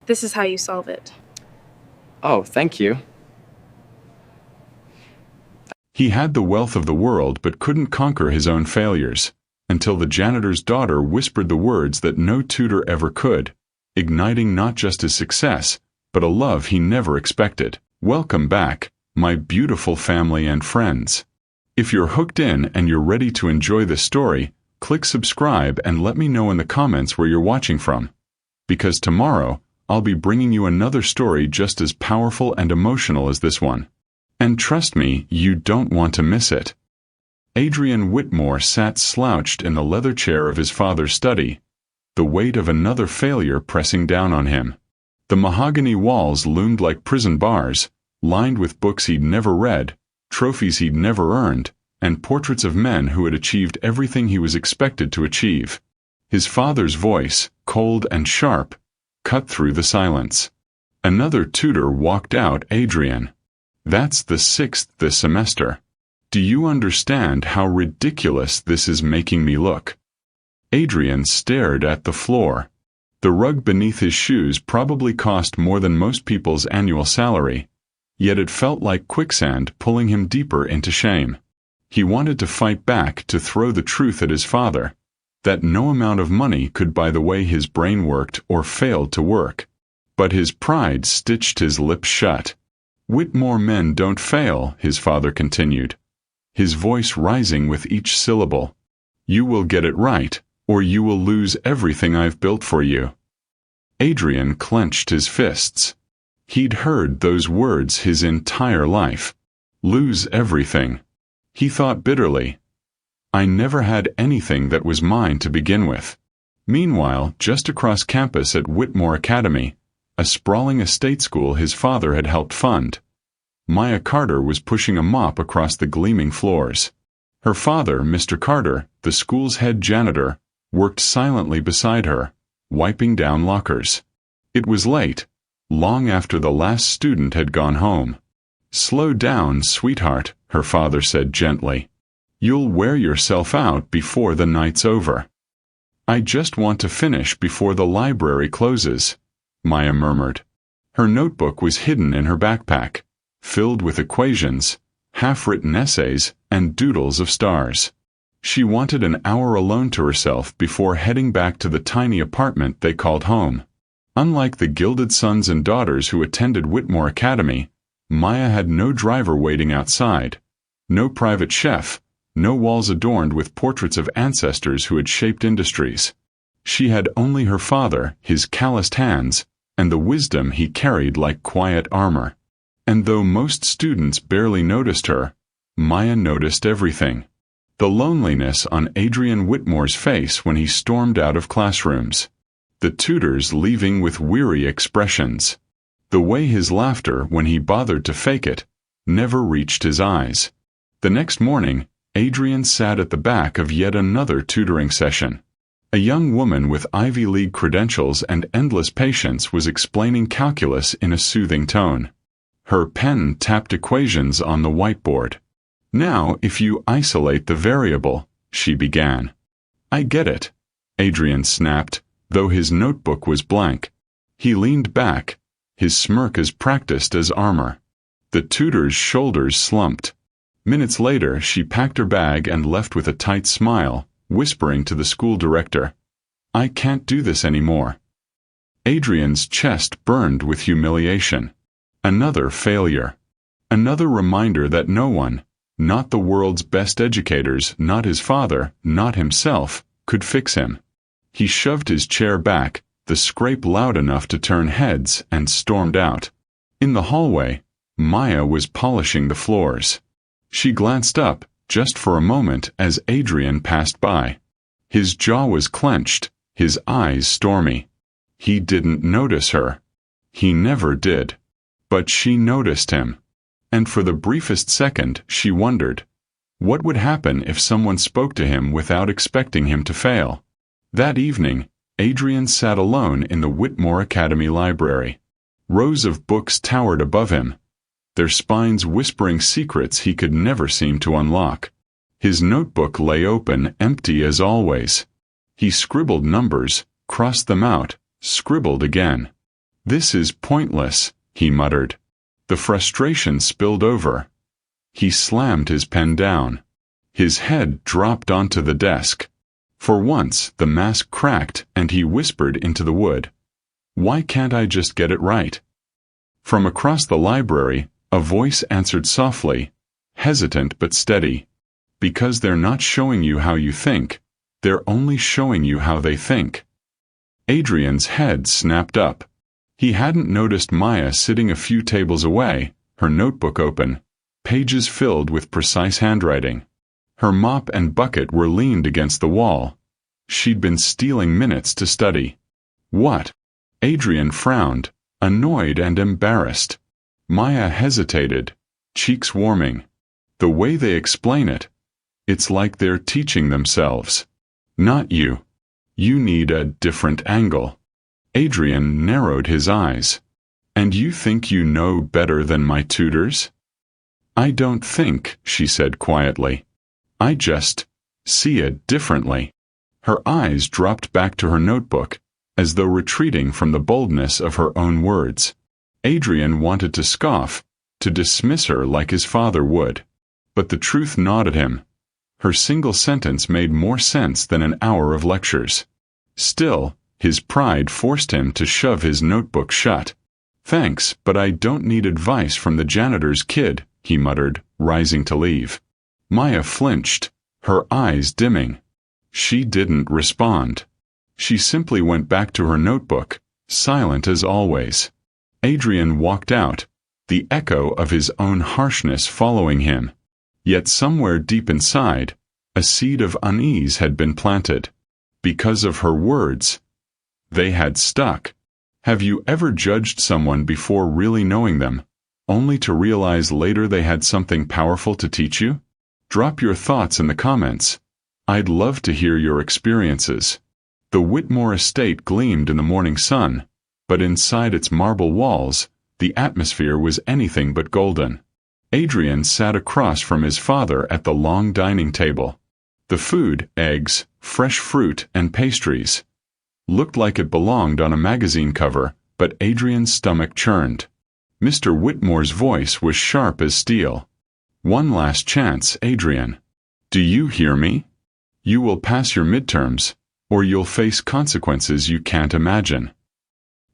This is how you solve it. Oh, thank you. He had the wealth of the world but couldn't conquer his own failures, until the janitor's daughter whispered the words that no tutor ever could, igniting not just his success, but a love he never expected. Welcome back, my beautiful family and friends. If you're hooked in and you're ready to enjoy this story, click subscribe and let me know in the comments where you're watching from. Because tomorrow, I'll be bringing you another story just as powerful and emotional as this one. And trust me, you don't want to miss it. Adrian Whitmore sat slouched in the leather chair of his father's study, the weight of another failure pressing down on him. The mahogany walls loomed like prison bars, lined with books he'd never read, trophies he'd never earned, and portraits of men who had achieved everything he was expected to achieve. His father's voice, cold and sharp, cut through the silence. Another tutor walked out. Adrian. That's the 6th this semester. Do you understand how ridiculous this is making me look? Adrian stared at the floor. The rug beneath his shoes probably cost more than most people's annual salary, yet it felt like quicksand pulling him deeper into shame. He wanted to fight back, to throw the truth at his father, that no amount of money could buy the way his brain worked or failed to work. But his pride stitched his lips shut. Whitmore men don't fail, his father continued, his voice rising with each syllable. You will get it right, or you will lose everything I've built for you. Adrian clenched his fists. He'd heard those words his entire life. Lose everything. He thought bitterly. I never had anything that was mine to begin with. Meanwhile, just across campus at Whitmore Academy, a sprawling estate school his father had helped fund, Maya Carter was pushing a mop across the gleaming floors. Her father, Mr. Carter, the school's head janitor, worked silently beside her, wiping down lockers. It was late, long after the last student had gone home. Slow down, sweetheart, her father said gently. You'll wear yourself out before the night's over. I just want to finish before the library closes, Maya murmured. Her notebook was hidden in her backpack, filled with equations, half-written essays, and doodles of stars. She wanted an hour alone to herself before heading back to the tiny apartment they called home. Unlike the gilded sons and daughters who attended Whitmore Academy, Maya had no driver waiting outside, no private chef, no walls adorned with portraits of ancestors who had shaped industries. She had only her father, his calloused hands, and the wisdom he carried like quiet armor. And though most students barely noticed her, Maya noticed everything. The loneliness on Adrian Whitmore's face when he stormed out of classrooms. The tutors leaving with weary expressions. The way his laughter, when he bothered to fake it, never reached his eyes. The next morning, Adrian sat at the back of yet another tutoring session. A young woman with Ivy League credentials and endless patience was explaining calculus in a soothing tone. Her pen tapped equations on the whiteboard. Now, if you isolate the variable, she began. I get it, Adrian snapped, though his notebook was blank. He leaned back, his smirk as practiced as armor. The tutor's shoulders slumped. Minutes later, she packed her bag and left with a tight smile, whispering to the school director, I can't do this anymore. Adrian's chest burned with humiliation. Another failure. Another reminder that no one, not the world's best educators, not his father, not himself, could fix him. He shoved his chair back, the scrape loud enough to turn heads, and stormed out. In the hallway, Maya was polishing the floors. She glanced up, just for a moment, as Adrian passed by. His jaw was clenched, his eyes stormy. He didn't notice her. He never did. But she noticed him. And for the briefest second, she wondered, what would happen if someone spoke to him without expecting him to fail? That evening, Adrian sat alone in the Whitmore Academy library. Rows of books towered above him, their spines whispering secrets he could never seem to unlock. His notebook lay open, empty as always. He scribbled numbers, crossed them out, scribbled again. "This is pointless," he muttered. The frustration spilled over. He slammed his pen down. His head dropped onto the desk. For once, the mask cracked and he whispered into the wood, "Why can't I just get it right?" From across the library, a voice answered softly, hesitant but steady. "Because they're not showing you how you think. They're only showing you how they think." Adrian's head snapped up. He hadn't noticed Maya sitting a few tables away, her notebook open, pages filled with precise handwriting. Her mop and bucket were leaned against the wall. She'd been stealing minutes to study. "What?" Adrian frowned, annoyed and embarrassed. Maya hesitated, cheeks warming. "The way they explain it, it's like they're teaching themselves. Not you. You need a different angle." Adrian narrowed his eyes. "And you think you know better than my tutors?" "I don't think," she said quietly. "I just see it differently." Her eyes dropped back to her notebook, as though retreating from the boldness of her own words. Adrian wanted to scoff, to dismiss her like his father would. But the truth gnawed at him. Her single sentence made more sense than an hour of lectures. Still, his pride forced him to shove his notebook shut. "Thanks, but I don't need advice from the janitor's kid," he muttered, rising to leave. Maya flinched, her eyes dimming. She didn't respond. She simply went back to her notebook, silent as always. Adrian walked out, the echo of his own harshness following him. Yet somewhere deep inside, a seed of unease had been planted. Because of her words, they had stuck. Have you ever judged someone before really knowing them, only to realize later they had something powerful to teach you? Drop your thoughts in the comments. I'd love to hear your experiences. The Whitmore estate gleamed in the morning sun, but inside its marble walls, the atmosphere was anything but golden. Adrian sat across from his father at the long dining table. The food, eggs, fresh fruit, and pastries, looked like it belonged on a magazine cover, but Adrian's stomach churned. Mr. Whitmore's voice was sharp as steel. "One last chance, Adrian. Do you hear me? You will pass your midterms, or you'll face consequences you can't imagine."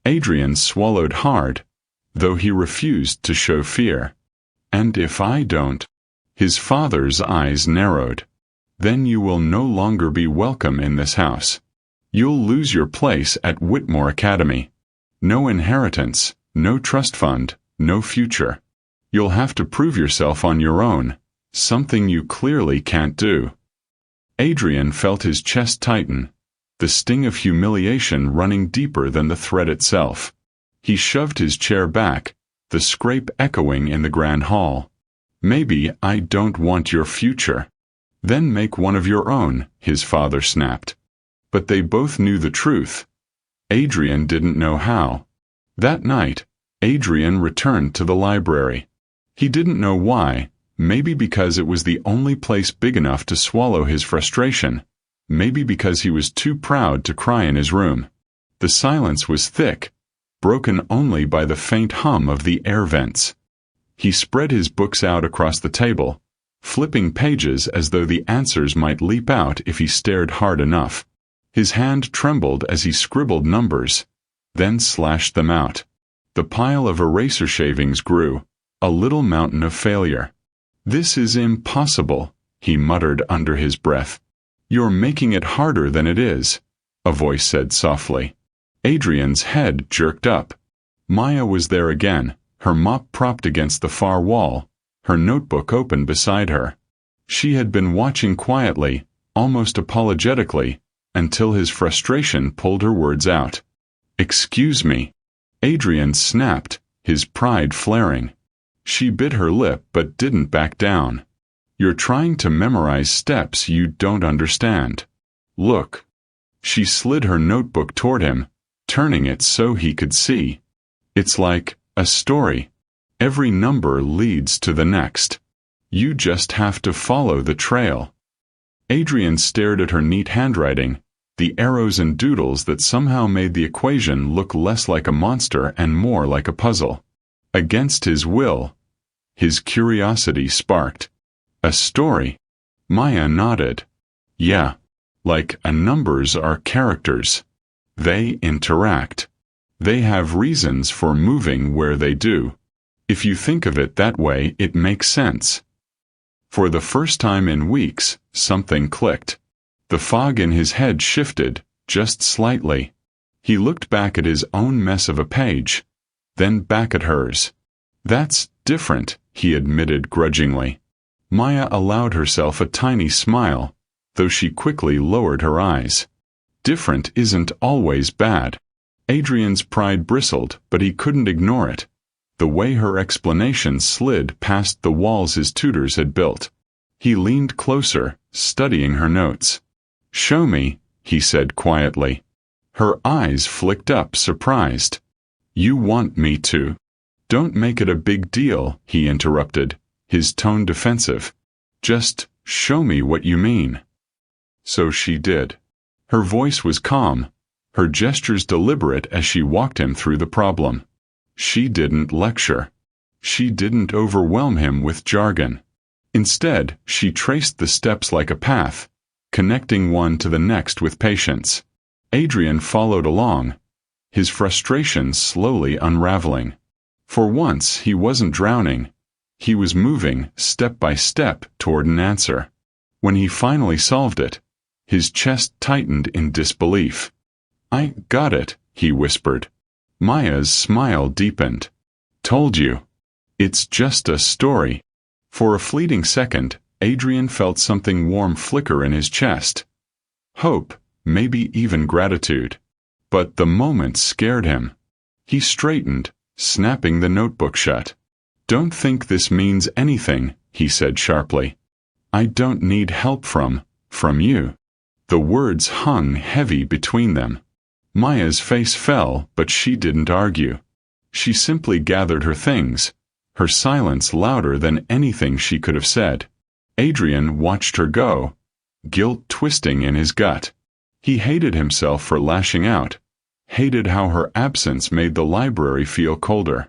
Adrian swallowed hard, though he refused to show fear. "And if I don't?" His father's eyes narrowed. "Then you will no longer be welcome in this house. You'll lose your place at Whitmore Academy. No inheritance, no trust fund, no future. You'll have to prove yourself on your own, something you clearly can't do." Adrian felt his chest tighten, the sting of humiliation running deeper than the threat itself. He shoved his chair back, the scrape echoing in the grand hall. "Maybe I don't want your future." "Then make one of your own," his father snapped. But they both knew the truth. Adrian didn't know how. That night, Adrian returned to the library. He didn't know why, maybe because it was the only place big enough to swallow his frustration, maybe because he was too proud to cry in his room. The silence was thick, broken only by the faint hum of the air vents. He spread his books out across the table, flipping pages as though the answers might leap out if he stared hard enough. His hand trembled as he scribbled numbers, then slashed them out. The pile of eraser shavings grew, a little mountain of failure. "This is impossible," he muttered under his breath. "You're making it harder than it is," a voice said softly. Adrian's head jerked up. Maya was there again, her mop propped against the far wall, her notebook open beside her. She had been watching quietly, almost apologetically, until his frustration pulled her words out. "Excuse me." Adrian snapped, his pride flaring. She bit her lip but didn't back down. "You're trying to memorize steps you don't understand. Look." She slid her notebook toward him, turning it so he could see. "It's like a story. Every number leads to the next. You just have to follow the trail." Adrian stared at her neat handwriting, the arrows and doodles that somehow made the equation look less like a monster and more like a puzzle. Against his will, his curiosity sparked. A story? Maya nodded. Yeah, like numbers are characters. They interact. They have reasons for moving where they do. If you think of it that way, it makes sense. For the first time in weeks, something clicked. The fog in his head shifted, just slightly. He looked back at his own mess of a page, then back at hers. That's different, he admitted grudgingly. Maya allowed herself a tiny smile, though she quickly lowered her eyes. Different isn't always bad. Adrian's pride bristled, but he couldn't ignore it. The way her explanation slid past the walls his tutors had built. He leaned closer, studying her notes. "Show me," he said quietly. Her eyes flicked up, surprised. "You want me to?" "Don't make it a big deal," he interrupted, his tone defensive. "Just show me what you mean." So she did. Her voice was calm, her gestures deliberate as she walked him through the problem. She didn't lecture. She didn't overwhelm him with jargon. Instead, she traced the steps like a path, connecting one to the next with patience. Adrian followed along, his frustration slowly unraveling. For once, he wasn't drowning. He was moving, step by step, toward an answer. When he finally solved it, his chest tightened in disbelief. "I got it," he whispered. Maya's smile deepened. "Told you. It's just a story." For a fleeting second, Adrian felt something warm flicker in his chest. Hope, maybe even gratitude. But the moment scared him. He straightened, snapping the notebook shut. "Don't think this means anything," he said sharply. "I don't need help from you." The words hung heavy between them. Maya's face fell, but she didn't argue. She simply gathered her things, her silence louder than anything she could have said. Adrian watched her go, guilt twisting in his gut. He hated himself for lashing out, hated how her absence made the library feel colder.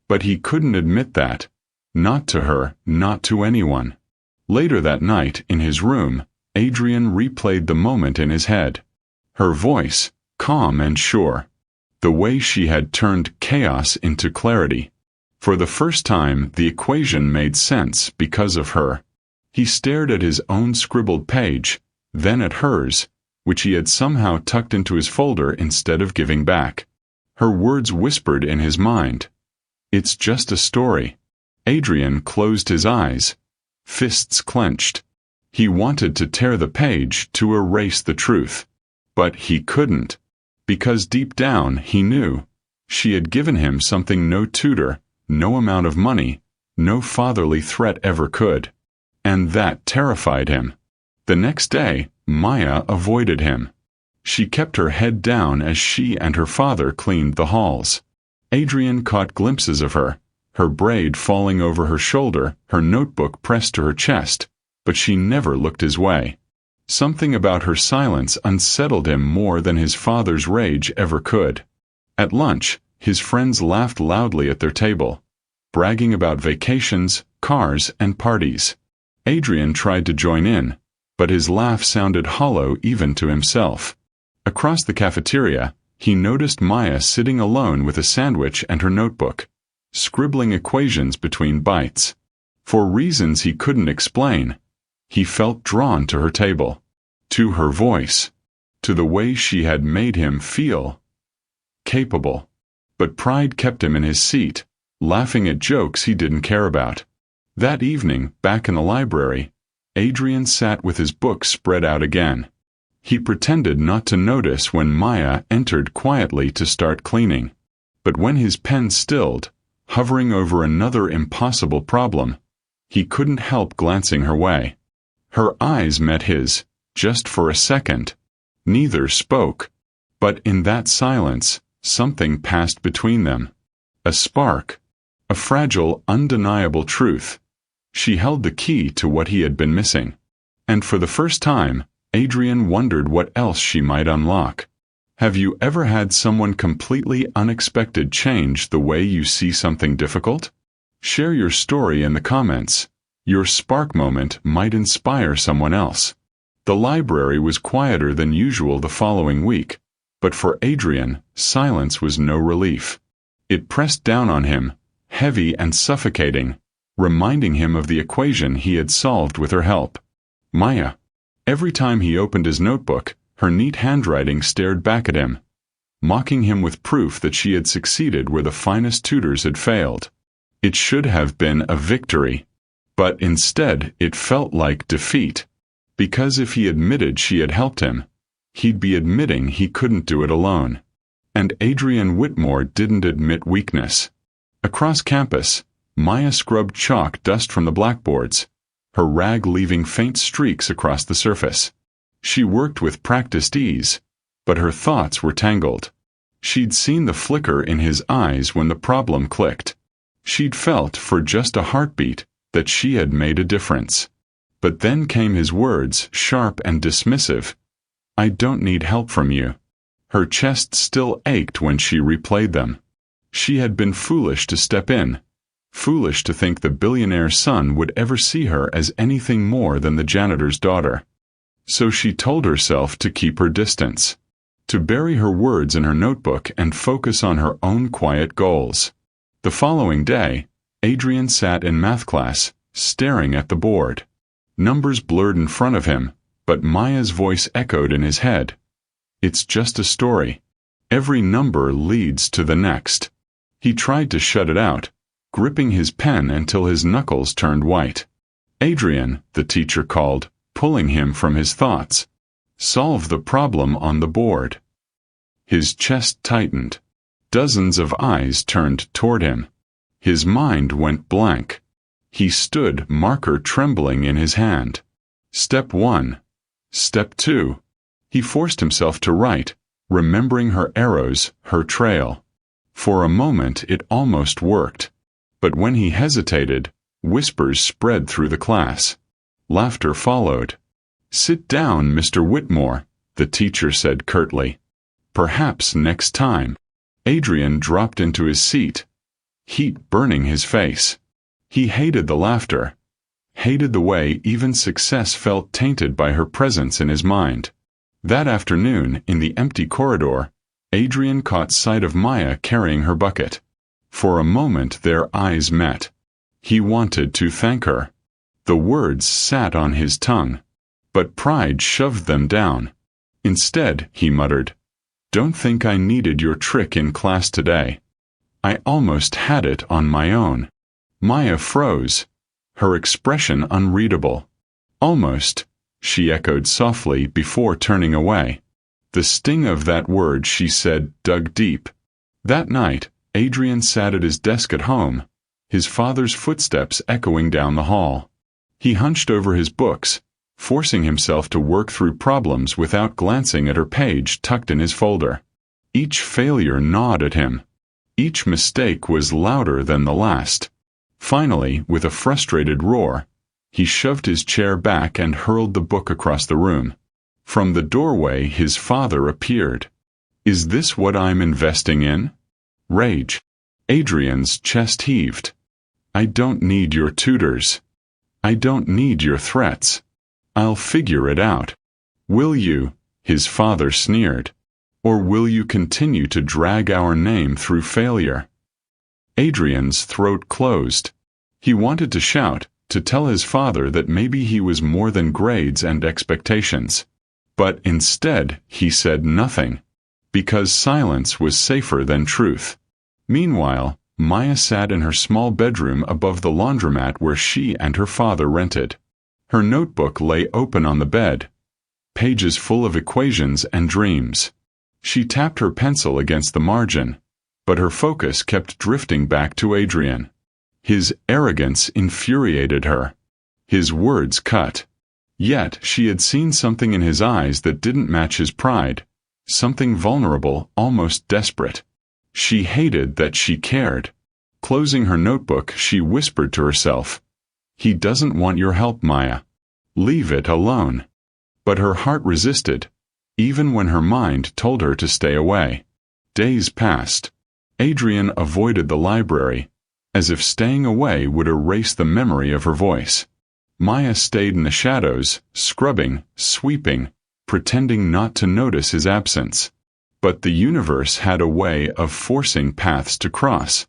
But he couldn't admit that. Not to her, not to anyone. Later that night, in his room, Adrian replayed the moment in his head. Her voice, calm and sure. The way she had turned chaos into clarity. For the first time, the equation made sense because of her. He stared at his own scribbled page, then at hers, which he had somehow tucked into his folder instead of giving back. Her words whispered in his mind. "It's just a story." Adrian closed his eyes, fists clenched. He wanted to tear the page, to erase the truth. But he couldn't. Because deep down, he knew. She had given him something no tutor, no amount of money, no fatherly threat ever could. And that terrified him. The next day, Maya avoided him. She kept her head down as she and her father cleaned the halls. Adrian caught glimpses of her, her braid falling over her shoulder, her notebook pressed to her chest, but she never looked his way. Something about her silence unsettled him more than his father's rage ever could. At lunch, his friends laughed loudly at their table, bragging about vacations, cars, and parties. Adrian tried to join in, but his laugh sounded hollow even to himself. Across the cafeteria, he noticed Maya sitting alone with a sandwich and her notebook, scribbling equations between bites. For reasons he couldn't explain, he felt drawn to her table, to her voice, to the way she had made him feel capable. But pride kept him in his seat, laughing at jokes he didn't care about. That evening, back in the library, Adrian sat with his books spread out again. He pretended not to notice when Maya entered quietly to start cleaning. But when his pen stilled, hovering over another impossible problem, he couldn't help glancing her way. Her eyes met his, just for a second. Neither spoke. But in that silence, something passed between them. A spark. A fragile, undeniable truth. She held the key to what he had been missing. And for the first time, Adrian wondered what else she might unlock. Have you ever had someone completely unexpected change the way you see something difficult? Share your story in the comments. Your spark moment might inspire someone else. The library was quieter than usual the following week, but for Adrian, silence was no relief. It pressed down on him, heavy and suffocating, reminding him of the equation he had solved with her help. Maya. Every time he opened his notebook, her neat handwriting stared back at him, mocking him with proof that she had succeeded where the finest tutors had failed. It should have been a victory, but instead it felt like defeat, because if he admitted she had helped him, he'd be admitting he couldn't do it alone. And Adrian Whitmore didn't admit weakness. Across campus, Maya scrubbed chalk dust from the blackboards, her rag leaving faint streaks across the surface. She worked with practiced ease, but her thoughts were tangled. She'd seen the flicker in his eyes when the problem clicked. She'd felt, for just a heartbeat, that she had made a difference. But then came his words, sharp and dismissive. "I don't need help from you." Her chest still ached when she replayed them. She had been foolish to step in, foolish to think the billionaire's son would ever see her as anything more than the janitor's daughter. So she told herself to keep her distance, to bury her words in her notebook and focus on her own quiet goals. The following day, Adrian sat in math class, staring at the board. Numbers blurred in front of him, but Maya's voice echoed in his head. "It's just a story. Every number leads to the next." He tried to shut it out, gripping his pen until his knuckles turned white. "Adrian," the teacher called, pulling him from his thoughts. "Solve the problem on the board." His chest tightened. Dozens of eyes turned toward him. His mind went blank. He stood, marker trembling in his hand. Step 1. Step 2. He forced himself to write, remembering her arrows, her trail. For a moment it almost worked. But when he hesitated, whispers spread through the class. Laughter followed. "Sit down, Mr. Whitmore," the teacher said curtly. "Perhaps next time." Adrian dropped into his seat, heat burning his face. He hated the laughter, hated the way even success felt tainted by her presence in his mind. That afternoon, in the empty corridor, Adrian caught sight of Maya carrying her bucket. For a moment their eyes met. He wanted to thank her. The words sat on his tongue, but pride shoved them down. Instead, he muttered, "Don't think I needed your trick in class today. I almost had it on my own." Maya froze, her expression unreadable. "Almost," she echoed softly before turning away. The sting of that word, she said, dug deep. That night, Adrian sat at his desk at home, his father's footsteps echoing down the hall. He hunched over his books, forcing himself to work through problems without glancing at her page tucked in his folder. Each failure gnawed at him. Each mistake was louder than the last. Finally, with a frustrated roar, he shoved his chair back and hurled the book across the room. From the doorway his father appeared. "Is this what I'm investing in?" Rage. Adrian's chest heaved. "I don't need your tutors. I don't need your threats. I'll figure it out." "Will you?" his father sneered. "Or will you continue to drag our name through failure?" Adrian's throat closed. He wanted to shout, to tell his father that maybe he was more than grades and expectations. But instead, he said nothing, because silence was safer than truth. Meanwhile, Maya sat in her small bedroom above the laundromat where she and her father rented. Her notebook lay open on the bed, pages full of equations and dreams. She tapped her pencil against the margin, but her focus kept drifting back to Adrian. His arrogance infuriated her. His words cut. Yet she had seen something in his eyes that didn't match his pride, something vulnerable, almost desperate. She hated that she cared. Closing her notebook, she whispered to herself, "He doesn't want your help, Maya. Leave it alone." But her heart resisted, even when her mind told her to stay away. Days passed. Adrian avoided the library, as if staying away would erase the memory of her voice. Maya stayed in the shadows, scrubbing, sweeping, pretending not to notice his absence. But the universe had a way of forcing paths to cross.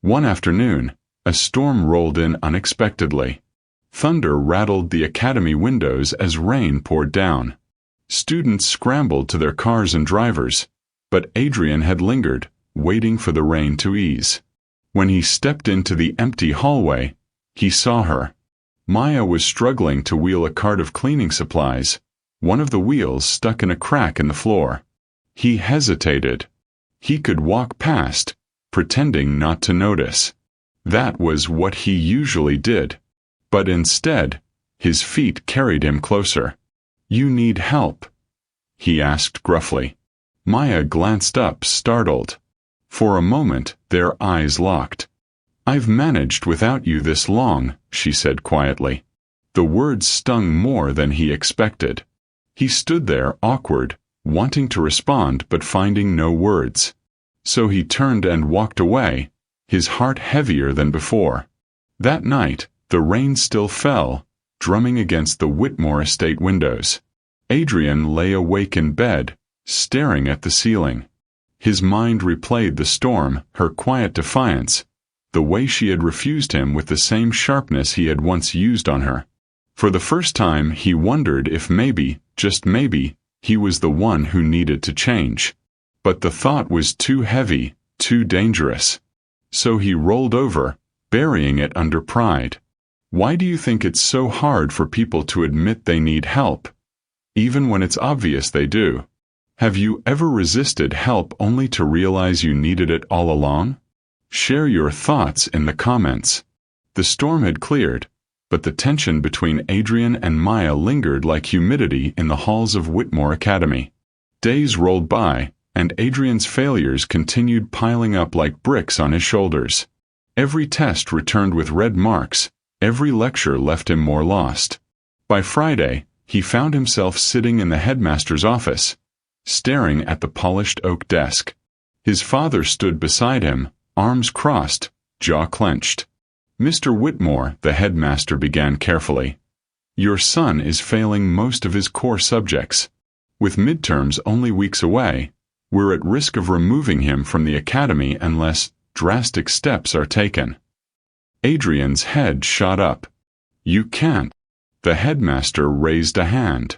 One afternoon, a storm rolled in unexpectedly. Thunder rattled the academy windows as rain poured down. Students scrambled to their cars and drivers, but Adrian had lingered, waiting for the rain to ease. When he stepped into the empty hallway, he saw her. Maya was struggling to wheel a cart of cleaning supplies, one of the wheels stuck in a crack in the floor. He hesitated. He could walk past, pretending not to notice. That was what he usually did. But instead, his feet carried him closer. "You need help?" he asked gruffly. Maya glanced up, startled. For a moment, their eyes locked. "I've managed without you this long," she said quietly. The words stung more than he expected. He stood there, awkward, wanting to respond but finding no words. So he turned and walked away, his heart heavier than before. That night, the rain still fell, drumming against the Whitmore estate windows. Adrian lay awake in bed, staring at the ceiling. His mind replayed the storm, her quiet defiance, the way she had refused him with the same sharpness he had once used on her. For the first time, he wondered if maybe, just maybe, he was the one who needed to change. But the thought was too heavy, too dangerous. So he rolled over, burying it under pride. Why do you think it's so hard for people to admit they need help, even when it's obvious they do? Have you ever resisted help only to realize you needed it all along? Share your thoughts in the comments. The storm had cleared, but the tension between Adrian and Maya lingered like humidity in the halls of Whitmore Academy. Days rolled by, and Adrian's failures continued piling up like bricks on his shoulders. Every test returned with red marks, every lecture left him more lost. By Friday, he found himself sitting in the headmaster's office, staring at the polished oak desk. His father stood beside him, arms crossed, jaw clenched. "Mr. Whitmore," the headmaster began carefully, "your son is failing most of his core subjects. With midterms only weeks away, we're at risk of removing him from the academy unless drastic steps are taken." Adrian's head shot up. "You can't." The headmaster raised a hand.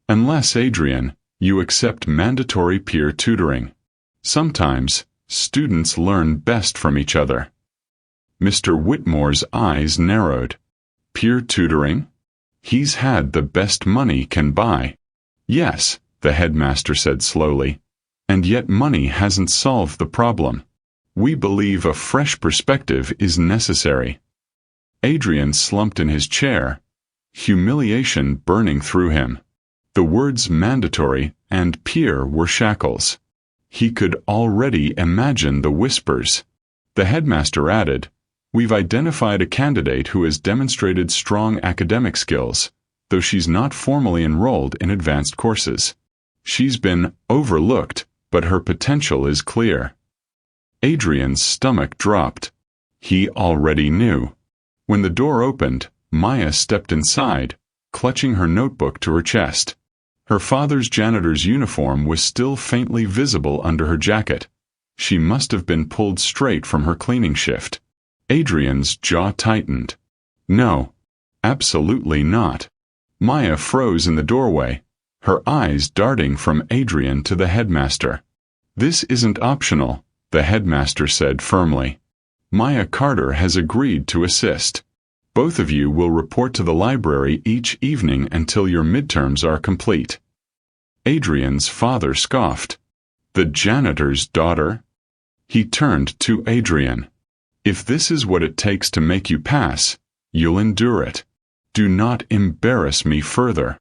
"Unless, Adrian, you accept mandatory peer tutoring. Sometimes, students learn best from each other." Mr. Whitmore's eyes narrowed. "Peer tutoring? He's had the best money can buy." "Yes," the headmaster said slowly, "and yet money hasn't solved the problem. We believe a fresh perspective is necessary." Adrian slumped in his chair, humiliation burning through him. The words mandatory and peer were shackles. He could already imagine the whispers. The headmaster added, "We've identified a candidate who has demonstrated strong academic skills, though she's not formally enrolled in advanced courses. She's been overlooked, but her potential is clear." Adrian's stomach dropped. He already knew. When the door opened, Maya stepped inside, clutching her notebook to her chest. Her father's janitor's uniform was still faintly visible under her jacket. She must have been pulled straight from her cleaning shift. Adrian's jaw tightened. No, absolutely not. Maya froze in the doorway, her eyes darting from Adrian to the headmaster. "This isn't optional," the headmaster said firmly. "Maya Carter has agreed to assist. Both of you will report to the library each evening until your midterms are complete." Adrian's father scoffed. "The janitor's daughter?" He turned to Adrian. "If this is what it takes to make you pass, you'll endure it. Do not embarrass me further."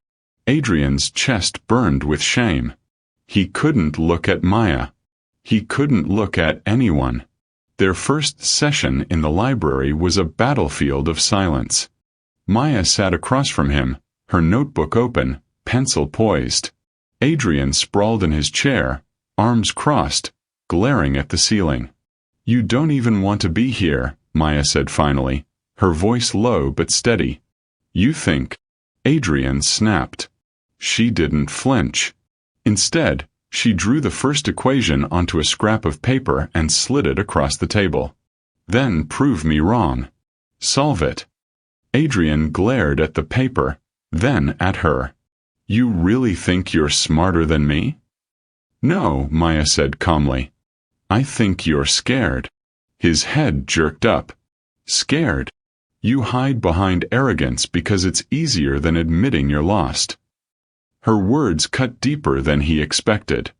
Adrian's chest burned with shame. He couldn't look at Maya. He couldn't look at anyone. Their first session in the library was a battlefield of silence. Maya sat across from him, her notebook open, pencil poised. Adrian sprawled in his chair, arms crossed, glaring at the ceiling. "You don't even want to be here," Maya said finally, her voice low but steady. "You think?" Adrian snapped. She didn't flinch. Instead, she drew the first equation onto a scrap of paper and slid it across the table. "Then prove me wrong. Solve it." Adrian glared at the paper, then at her. "You really think you're smarter than me?" "No," Maya said calmly. "I think you're scared." His head jerked up. "Scared? You hide behind arrogance because it's easier than admitting you're lost." Her words cut deeper than he expected.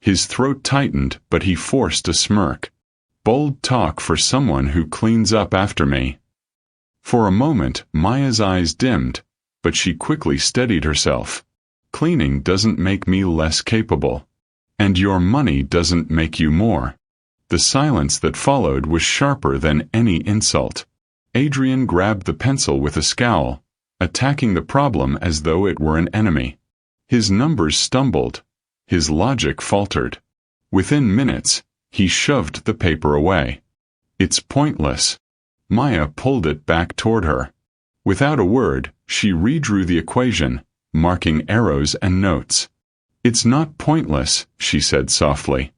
His throat tightened, but he forced a smirk. "Bold talk for someone who cleans up after me." For a moment, Maya's eyes dimmed, but she quickly steadied herself. "Cleaning doesn't make me less capable. And your money doesn't make you more." The silence that followed was sharper than any insult. Adrian grabbed the pencil with a scowl, attacking the problem as though it were an enemy. His numbers stumbled. His logic faltered. Within minutes, he shoved the paper away. "It's pointless." Maya pulled it back toward her. Without a word, she redrew the equation, marking arrows and notes. "It's not pointless," she said softly.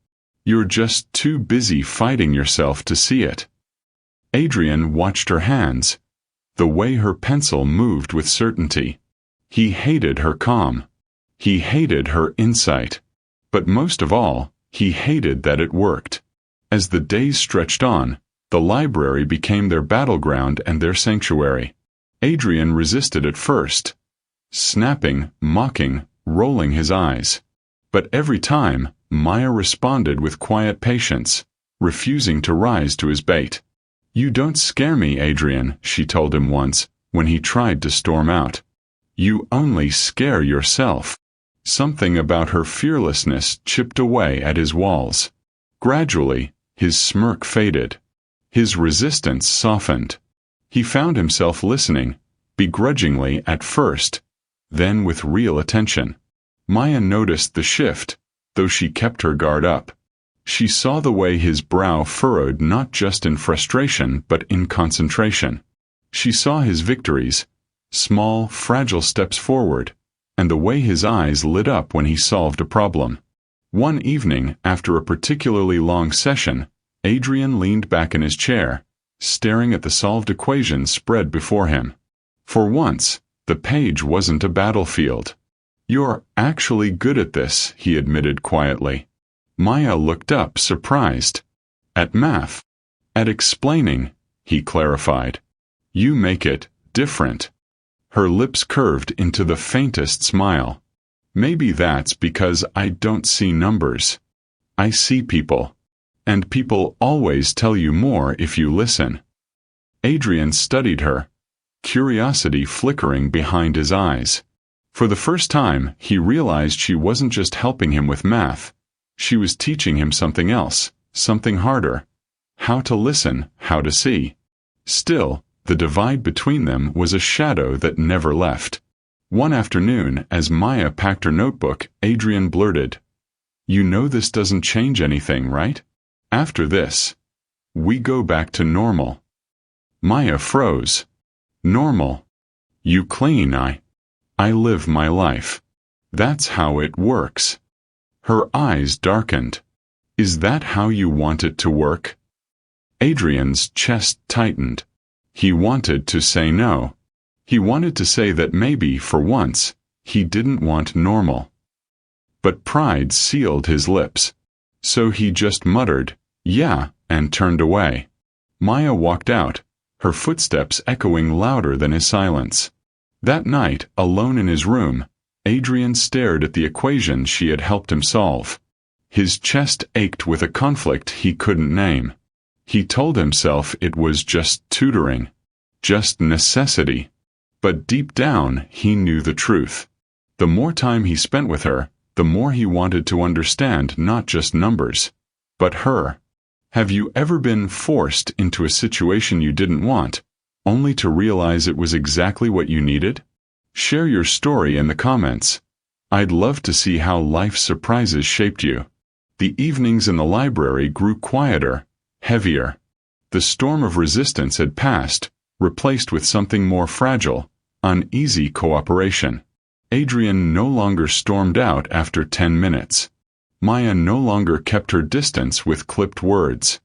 "You're just too busy fighting yourself to see it." Adrian watched her hands, the way her pencil moved with certainty. He hated her calm. He hated her insight. But most of all, he hated that it worked. As the days stretched on, the library became their battleground and their sanctuary. Adrian resisted at first, snapping, mocking, rolling his eyes. But every time, Maya responded with quiet patience, refusing to rise to his bait. "You don't scare me, Adrian," she told him once, when he tried to storm out. "You only scare yourself." Something about her fearlessness chipped away at his walls. Gradually, his smirk faded. His resistance softened. He found himself listening, begrudgingly at first, then with real attention. Maya noticed the shift, though she kept her guard up. She saw the way his brow furrowed not just in frustration but in concentration. She saw his victories, small, fragile steps forward, and the way his eyes lit up when he solved a problem. One evening, after a particularly long session, Adrian leaned back in his chair, staring at the solved equation spread before him. For once, the page wasn't a battlefield. "You're actually good at this," he admitted quietly. Maya looked up, surprised. "At math." "At explaining," he clarified. "You make it different." Her lips curved into the faintest smile. "Maybe that's because I don't see numbers. I see people. And people always tell you more if you listen." Adrian studied her, curiosity flickering behind his eyes. For the first time, he realized she wasn't just helping him with math. She was teaching him something else, something harder. How to listen, how to see. Still, the divide between them was a shadow that never left. One afternoon, as Maya packed her notebook, Adrian blurted, "You know this doesn't change anything, right? After this, we go back to normal." Maya froze. "Normal? You clean, I live my life. That's how it works." Her eyes darkened. "Is that how you want it to work?" Adrian's chest tightened. He wanted to say no. He wanted to say that maybe, for once, he didn't want normal. But pride sealed his lips. So he just muttered, "Yeah," and turned away. Maya walked out, her footsteps echoing louder than his silence. That night, alone in his room, Adrian stared at the equation she had helped him solve. His chest ached with a conflict he couldn't name. He told himself it was just tutoring, just necessity. But deep down, he knew the truth. The more time he spent with her, the more he wanted to understand not just numbers, but her. Have you ever been forced into a situation you didn't want, only to realize it was exactly what you needed? Share your story in the comments. I'd love to see how life's surprises shaped you. The evenings in the library grew quieter, heavier. The storm of resistance had passed, replaced with something more fragile, uneasy cooperation. Adrian no longer stormed out after 10 minutes. Maya no longer kept her distance with clipped words.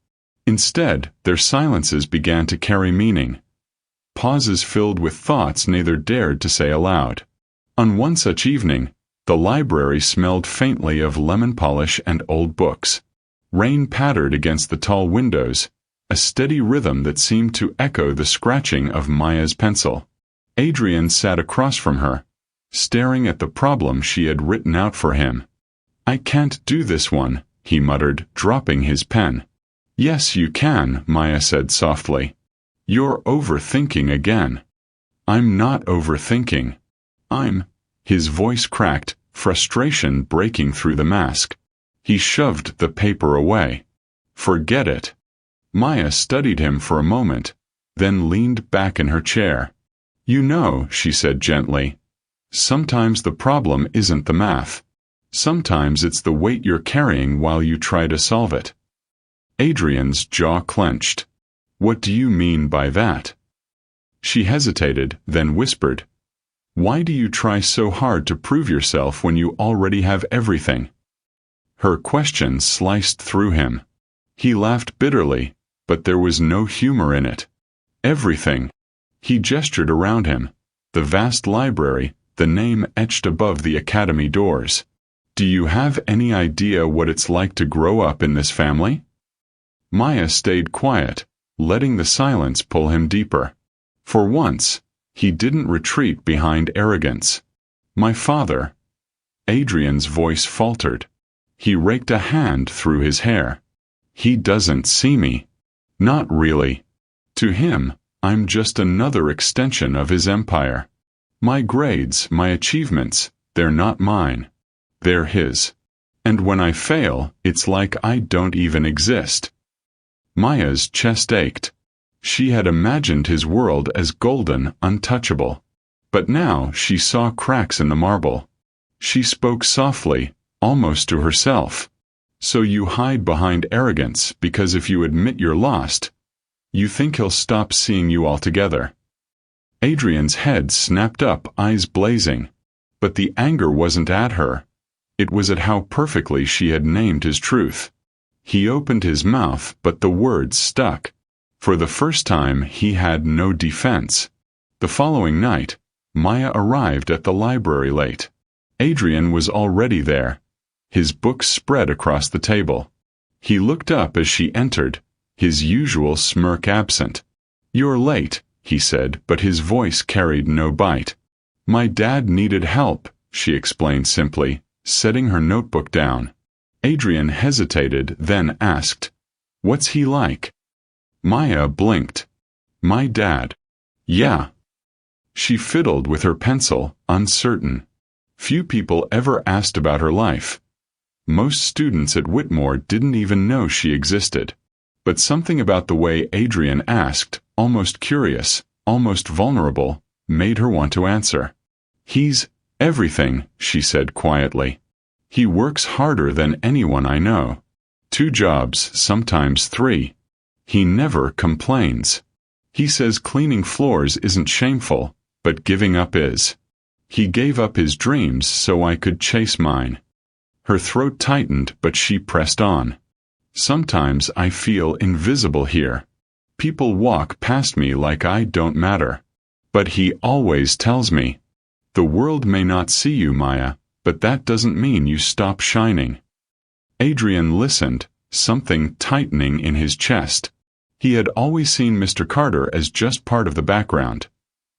Instead, their silences began to carry meaning. Pauses filled with thoughts neither dared to say aloud. On one such evening, the library smelled faintly of lemon polish and old books. Rain pattered against the tall windows, a steady rhythm that seemed to echo the scratching of Maya's pencil. Adrian sat across from her, staring at the problem she had written out for him. "I can't do this one," he muttered, dropping his pen. "Yes, you can," Maya said softly. "You're overthinking again." "I'm not overthinking. His voice cracked, frustration breaking through the mask. He shoved the paper away. "Forget it." Maya studied him for a moment, then leaned back in her chair. "You know," she said gently, "sometimes the problem isn't the math. Sometimes it's the weight you're carrying while you try to solve it." Adrian's jaw clenched. "What do you mean by that?" She hesitated, then whispered, "Why do you try so hard to prove yourself when you already have everything?" Her question sliced through him. He laughed bitterly, but there was no humor in it. "Everything." He gestured around him. The vast library, the name etched above the academy doors. "Do you have any idea what it's like to grow up in this family?" Maya stayed quiet, letting the silence pull him deeper. For once, he didn't retreat behind arrogance. "My father." Adrian's voice faltered. He raked a hand through his hair. "He doesn't see me." "Not really. To him, I'm just another extension of his empire. My grades, my achievements, they're not mine. They're his. And when I fail, it's like I don't even exist." Maya's chest ached. She had imagined his world as golden, untouchable. But now she saw cracks in the marble. She spoke softly, almost to herself. "So you hide behind arrogance because if you admit you're lost, you think he'll stop seeing you altogether." Adrian's head snapped up, eyes blazing. But the anger wasn't at her. It was at how perfectly she had named his truth. He opened his mouth, but the words stuck. For the first time, he had no defense. The following night, Maya arrived at the library late. Adrian was already there, his books spread across the table. He looked up as she entered, his usual smirk absent. "You're late," he said, but his voice carried no bite. "My dad needed help," she explained simply, setting her notebook down. Adrian hesitated, then asked, "What's he like?" Maya blinked. "My dad." "Yeah." She fiddled with her pencil, uncertain. Few people ever asked about her life. Most students at Whitmore didn't even know she existed. But something about the way Adrian asked, almost curious, almost vulnerable, made her want to answer. "He's everything," she said quietly. "He works harder than anyone I know. 2 jobs, sometimes 3. He never complains. He says cleaning floors isn't shameful, but giving up is. He gave up his dreams so I could chase mine." Her throat tightened, but she pressed on. "Sometimes I feel invisible here. People walk past me like I don't matter. But he always tells me, 'The world may not see you, Maya, but that doesn't mean you stop shining.'" Adrian listened, something tightening in his chest. He had always seen Mr. Carter as just part of the background,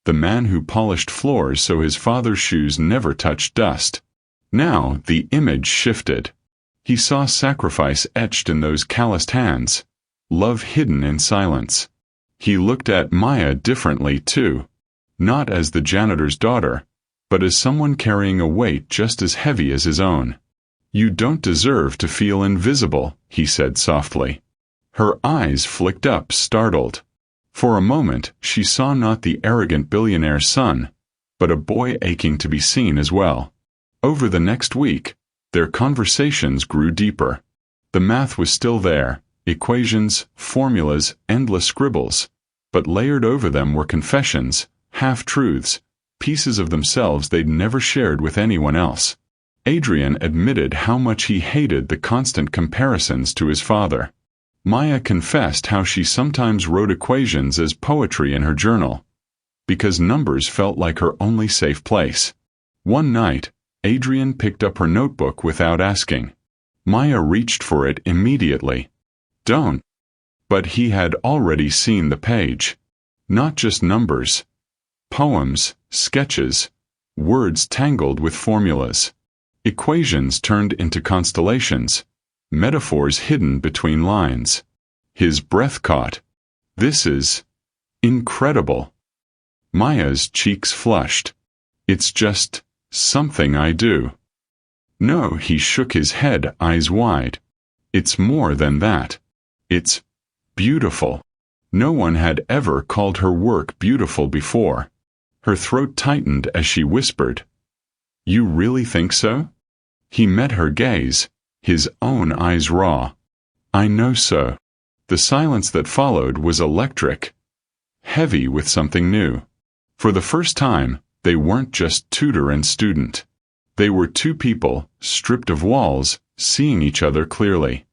the man who polished floors so his father's shoes never touched dust. Now the image shifted. He saw sacrifice etched in those calloused hands, love hidden in silence. He looked at Maya differently too, not as the janitor's daughter, but as someone carrying a weight just as heavy as his own. "You don't deserve to feel invisible," he said softly. Her eyes flicked up, startled. For a moment, she saw not the arrogant billionaire's son, but a boy aching to be seen as well. Over the next week, their conversations grew deeper. The math was still there, equations, formulas, endless scribbles, but layered over them were confessions, half-truths, pieces of themselves they'd never shared with anyone else. Adrian admitted how much he hated the constant comparisons to his father. Maya confessed how she sometimes wrote equations as poetry in her journal, because numbers felt like her only safe place. One night, Adrian picked up her notebook without asking. Maya reached for it immediately. "Don't." But he had already seen the page. Not just numbers. Poems, sketches, words tangled with formulas. Equations turned into constellations, metaphors hidden between lines. His breath caught. "This is incredible." Maya's cheeks flushed. "It's just something I do." "No," he shook his head, eyes wide. "It's more than that. It's beautiful." No one had ever called her work beautiful before. Her throat tightened as she whispered, "You really think so?" He met her gaze, his own eyes raw. "I know so." The silence that followed was electric, heavy with something new. For the first time, they weren't just tutor and student. They were two people, stripped of walls, seeing each other clearly.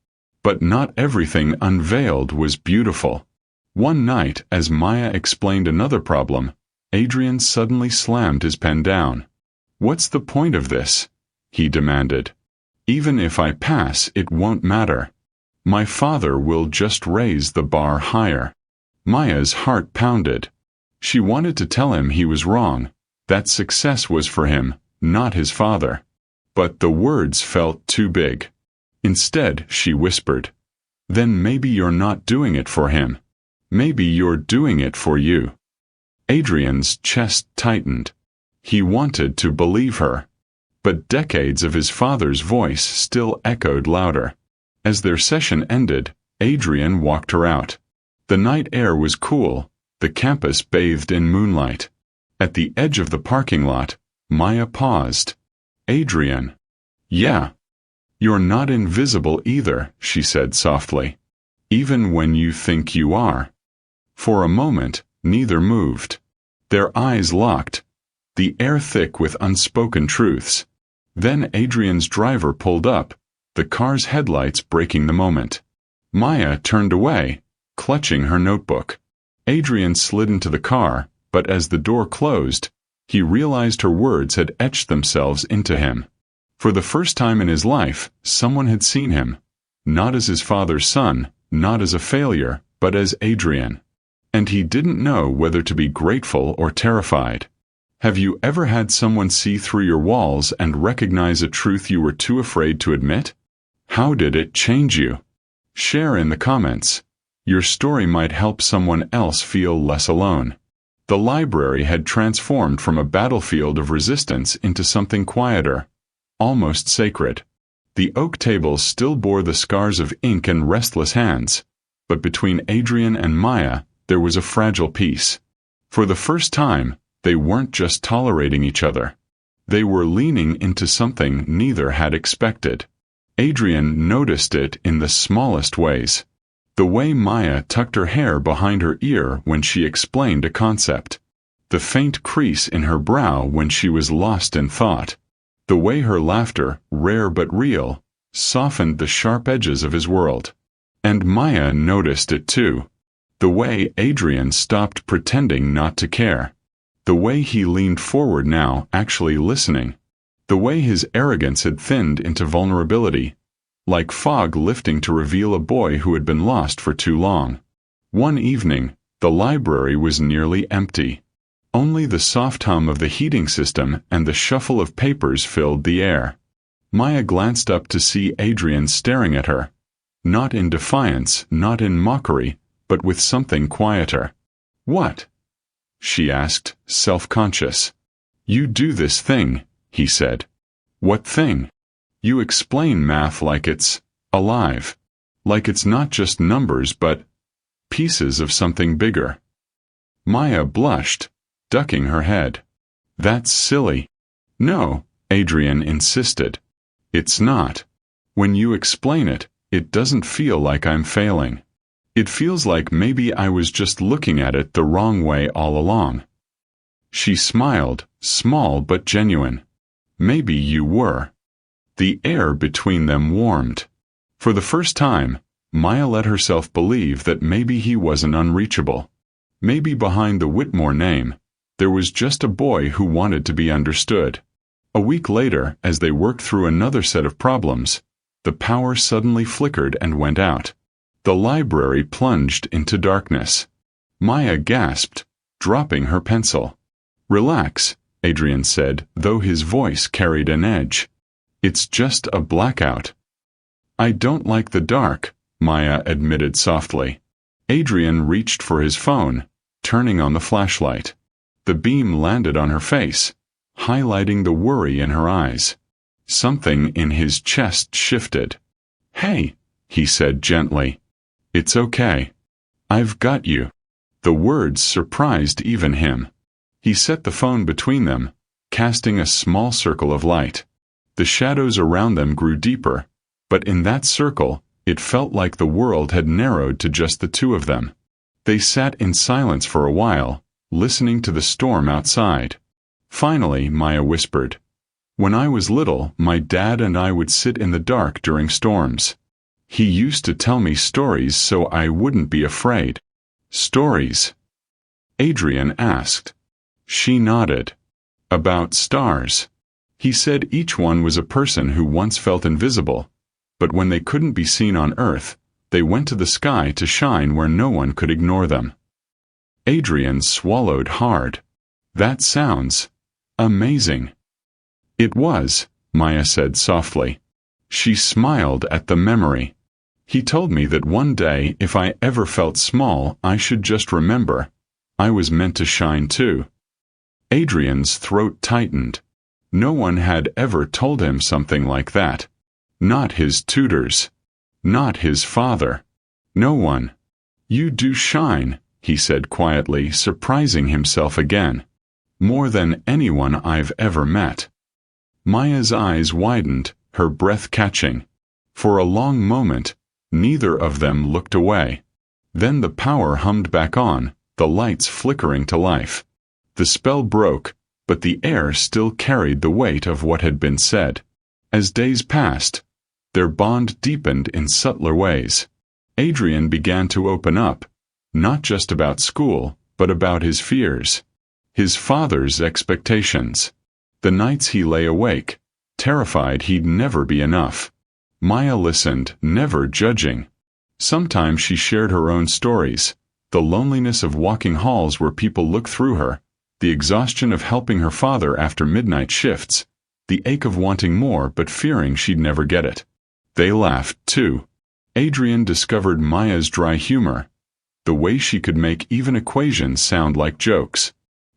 But not everything unveiled was beautiful. One night, as Maya explained another problem, Adrian suddenly slammed his pen down. "What's the point of this?" he demanded. "Even if I pass, it won't matter. My father will just raise the bar higher." Maya's heart pounded. She wanted to tell him he was wrong, that success was for him, not his father. But the words felt too big. Instead, she whispered, "Then maybe you're not doing it for him. Maybe you're doing it for you." Adrian's chest tightened. He wanted to believe her. But decades of his father's voice still echoed louder. As their session ended, Adrian walked her out. The night air was cool, the campus bathed in moonlight. At the edge of the parking lot, Maya paused. "Adrian." "Yeah." "You're not invisible either," she said softly. "Even when you think you are." For a moment, neither moved. Their eyes locked, the air thick with unspoken truths. Then Adrian's driver pulled up, the car's headlights breaking the moment. Maya turned away, clutching her notebook. Adrian slid into the car, but as the door closed, he realized her words had etched themselves into him. For the first time in his life, someone had seen him, not as his father's son, not as a failure, but as Adrian. And he didn't know whether to be grateful or terrified. Have you ever had someone see through your walls and recognize a truth you were too afraid to admit? How did it change you? Share in the comments. Your story might help someone else feel less alone. The library had transformed from a battlefield of resistance into something quieter, almost sacred. The oak tables still bore the scars of ink and restless hands, but between Adrian and Maya, there was a fragile peace. For the first time, they weren't just tolerating each other. They were leaning into something neither had expected. Adrian noticed it in the smallest ways. The way Maya tucked her hair behind her ear when she explained a concept. The faint crease in her brow when she was lost in thought. The way her laughter, rare but real, softened the sharp edges of his world. And Maya noticed it too. The way Adrian stopped pretending not to care. The way he leaned forward now, actually listening. The way his arrogance had thinned into vulnerability, like fog lifting to reveal a boy who had been lost for too long. One evening, the library was nearly empty. Only the soft hum of the heating system and the shuffle of papers filled the air. Maya glanced up to see Adrian staring at her. Not in defiance, not in mockery, but with something quieter. "What?" she asked, self-conscious. "You do this thing," he said. "What thing?" "You explain math like it's alive. Like it's not just numbers but pieces of something bigger." Maya blushed, ducking her head. "That's silly." "No, Adrian insisted. It's not. When you explain it, it doesn't feel like I'm failing. It feels like maybe I was just looking at it the wrong way all along. She smiled, small but genuine. Maybe you were. The air between them warmed. For the first time, Maya let herself believe that maybe he wasn't unreachable. Maybe behind the Whitmore name, there was just a boy who wanted to be understood. A week later, as they worked through another set of problems, the power suddenly flickered and went out. The library plunged into darkness. Maya gasped, dropping her pencil. Relax, Adrian said, though his voice carried an edge. It's just a blackout. I don't like the dark, Maya admitted softly. Adrian reached for his phone, turning on the flashlight. The beam landed on her face, highlighting the worry in her eyes. Something in his chest shifted. Hey, he said gently. It's okay. I've got you. The words surprised even him. He set the phone between them, casting a small circle of light. The shadows around them grew deeper, but in that circle, it felt like the world had narrowed to just the two of them. They sat in silence for a while, listening to the storm outside. Finally, Maya whispered, "When I was little, my dad and I would sit in the dark during storms. He used to tell me stories so I wouldn't be afraid." "Stories?" Adrian asked. She nodded. "About stars. He said each one was a person who once felt invisible, but when they couldn't be seen on Earth, they went to the sky to shine where no one could ignore them." Adrian swallowed hard. "That sounds amazing." "It was," Maya said softly. She smiled at the memory. "He told me that one day if I ever felt small, I should just remember. I was meant to shine too." Adrian's throat tightened. No one had ever told him something like that. Not his tutors. Not his father. No one. "You do shine," he said quietly, surprising himself again. "More than anyone I've ever met." Maya's eyes widened, her breath catching. For a long moment, neither of them looked away. Then the power hummed back on, the lights flickering to life. The spell broke, but the air still carried the weight of what had been said. As days passed, their bond deepened in subtler ways. Adrian began to open up, not just about school, but about his fears. His father's expectations. The nights he lay awake, terrified he'd never be enough. Maya listened, never judging. Sometimes she shared her own stories, the loneliness of walking halls where people looked through her, the exhaustion of helping her father after midnight shifts, the ache of wanting more but fearing she'd never get it. They laughed, too. Adrian discovered Maya's dry humor, the way she could make even equations sound like jokes.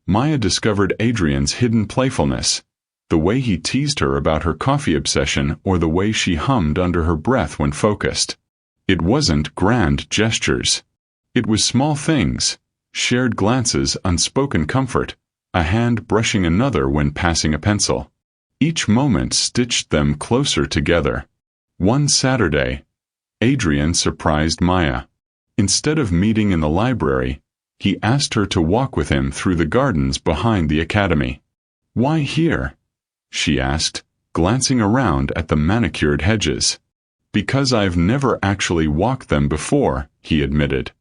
Maya discovered Adrian's hidden playfulness, the way he teased her about her coffee obsession or the way she hummed under her breath when focused. It wasn't grand gestures. It was small things, shared glances, unspoken comfort, a hand brushing another when passing a pencil. Each moment stitched them closer together. One Saturday, Adrian surprised Maya. Instead of meeting in the library, he asked her to walk with him through the gardens behind the academy. "Why here?" she asked, glancing around at the manicured hedges. "Because I've never actually walked them before," he admitted.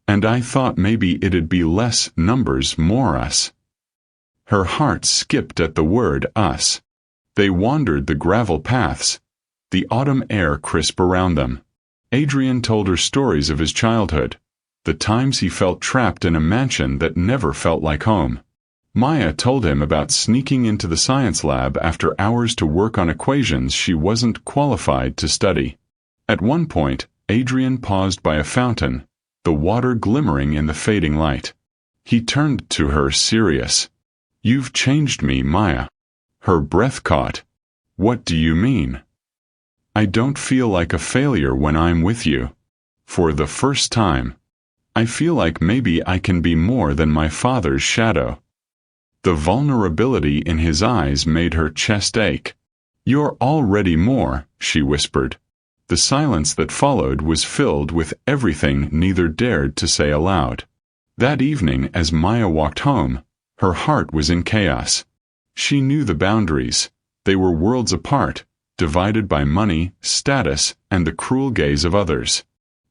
"And I thought maybe it'd be less numbers, more us." Her heart skipped at the word us. They wandered the gravel paths, the autumn air crisp around them. Adrian told her stories of his childhood, the times he felt trapped in a mansion that never felt like home. Maya told him about sneaking into the science lab after hours to work on equations she wasn't qualified to study. At one point, Adrian paused by a fountain, the water glimmering in the fading light. He turned to her, serious. "You've changed me, Maya." Her breath caught. "What do you mean?" "I don't feel like a failure when I'm with you. For the first time. I feel like maybe I can be more than my father's shadow." The vulnerability in his eyes made her chest ache. "You're already more," she whispered. The silence that followed was filled with everything neither dared to say aloud. That evening, as Maya walked home, her heart was in chaos. She knew the boundaries. They were worlds apart, divided by money, status, and the cruel gaze of others.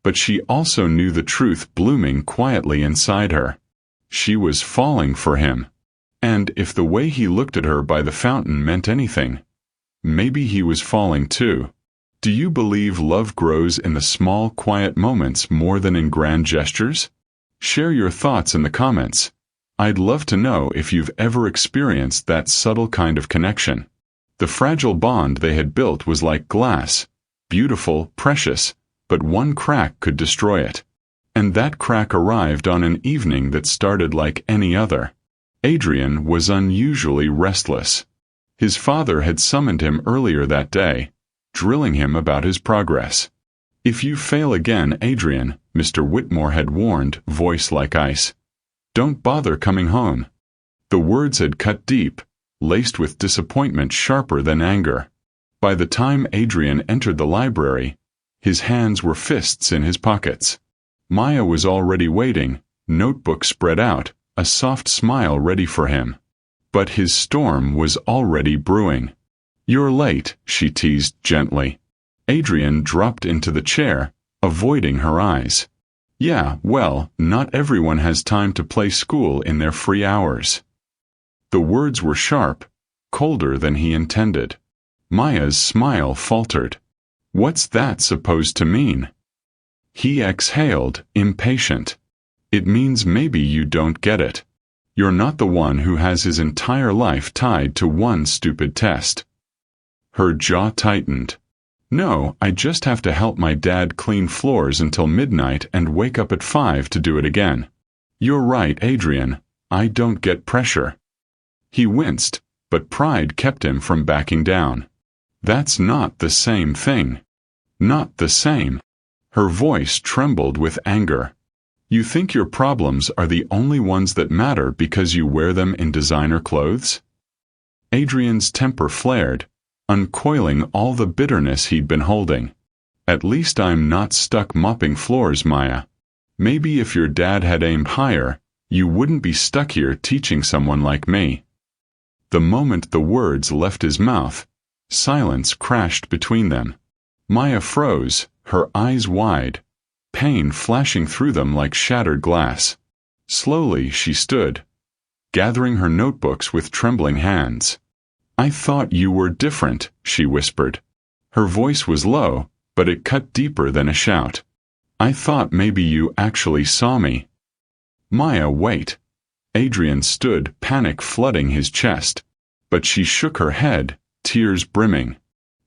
But she also knew the truth blooming quietly inside her. She was falling for him. And if the way he looked at her by the fountain meant anything, maybe he was falling too. Do you believe love grows in the small, quiet moments more than in grand gestures? Share your thoughts in the comments. I'd love to know if you've ever experienced that subtle kind of connection. The fragile bond they had built was like glass, beautiful, precious, but one crack could destroy it. And that crack arrived on an evening that started like any other. Adrian was unusually restless. His father had summoned him earlier that day, drilling him about his progress. "If you fail again, Adrian," Mr. Whitmore had warned, voice like ice, "don't bother coming home." The words had cut deep, laced with disappointment sharper than anger. By the time Adrian entered the library, his hands were fists in his pockets. Maya was already waiting, notebook spread out, a soft smile ready for him. But his storm was already brewing. "You're late," she teased gently. Adrian dropped into the chair, avoiding her eyes. "Yeah, well, not everyone has time to play school in their free hours." The words were sharp, colder than he intended. Maya's smile faltered. "What's that supposed to mean?" He exhaled, impatient. "It means maybe you don't get it. You're not the one who has his entire life tied to one stupid test." Her jaw tightened. "No, I just have to help my dad clean floors until midnight and wake up at 5 to do it again." "You're right, Adrian. I don't get pressure." He winced, but pride kept him from backing down. "That's not the same thing." "Not the same." Her voice trembled with anger. "You think your problems are the only ones that matter because you wear them in designer clothes?" Adrian's temper flared, uncoiling all the bitterness he'd been holding. "At least I'm not stuck mopping floors, Maya. Maybe if your dad had aimed higher, you wouldn't be stuck here teaching someone like me." The moment the words left his mouth, silence crashed between them. Maya froze, her eyes wide, pain flashing through them like shattered glass. Slowly she stood, gathering her notebooks with trembling hands. "I thought you were different," she whispered. Her voice was low, but it cut deeper than a shout. "I thought maybe you actually saw me." "Maya, wait." Adrian stood, panic flooding his chest. But she shook her head, tears brimming.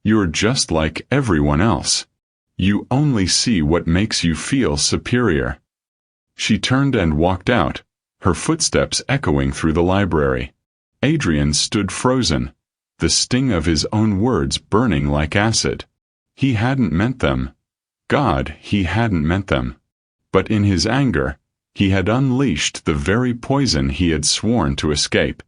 "You're just like everyone else. You only see what makes you feel superior." She turned and walked out, her footsteps echoing through the library. Adrian stood frozen, the sting of his own words burning like acid. He hadn't meant them. God, he hadn't meant them. But in his anger, he had unleashed the very poison he had sworn to escape.